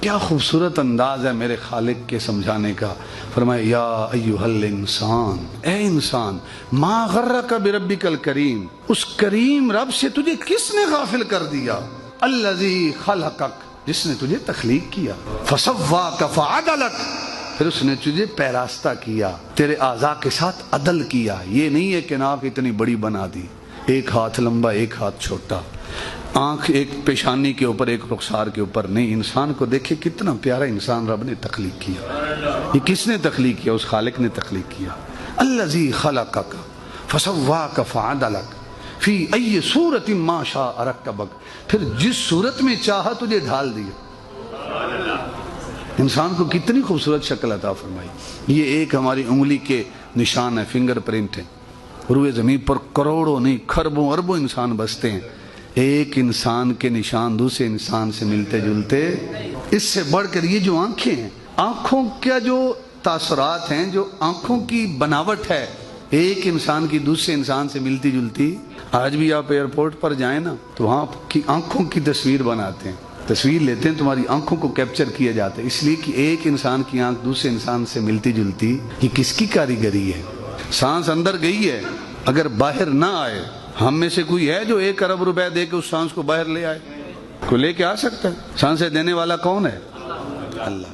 کیا خوبصورت انداز ہے میرے خالق کے سمجھانے کا. فرمایا یا ایھا الانسان، اے انسان، ما غرک بربک الکریم، اس کریم رب سے تجھے کس نے غافل کر دیا؟ الذی خلقک، جس نے تجھے تخلیق کیا. فسواک فعدلک، پھر اس نے تجھے پیراستہ کیا، تیرے اعضاء کے ساتھ عدل کیا. یہ نہیں ہے کہ ناک اتنی بڑی بنا دی، ایک ہاتھ لمبا ایک ہاتھ چھوٹا، آنکھ ایک پیشانی کے اوپر ایک رخسار کے اوپر نہیں. انسان کو دیکھے کتنا پیارا انسان رب نے تخلیق کیا. یہ کس نے تخلیق کیا؟ اس خالق نے تخلیق کیا. الذی خلقک فسواک فعدلک فی ای صورت ما شاء رکبک، پھر جس صورت میں چاہا تجھے ڈھال دیا. انسان کو کتنی خوبصورت شکل عطا فرمائی. یہ ایک ہماری انگلی کے نشان ہے، فنگر پرنٹ ہیں. روئے زمین پر کروڑوں نہیں کھربوں اربوں انسان بستے ہیں، ایک انسان کے نشان دوسرے انسان سے ملتے جلتے. اس سے بڑھ کر یہ جو آنکھیں ہیں، آنکھوں کا جو تاثرات ہیں، جو آنکھوں کی بناوٹ ہے ایک انسان کی دوسرے انسان سے ملتی جلتی. آج بھی آپ ایئرپورٹ پر جائیں نا تو وہاں کی آنکھوں کی تصویر بناتے ہیں، تصویر لیتے ہیں، تمہاری آنکھوں کو کیپچر کیا جاتا ہے، اس لیے کہ ایک انسان کی آنکھ دوسرے انسان سے ملتی جلتی. یہ کس کی کاریگری ہے؟ سانس اندر گئی ہے، اگر باہر نہ آئے، ہم میں سے کوئی ہے جو 1 ارب روپے دے کے اس سانس کو باہر لے آئے؟ کوئی لے کے آ سکتا ہے؟ سانسیں دینے والا کون ہے؟ اللہ.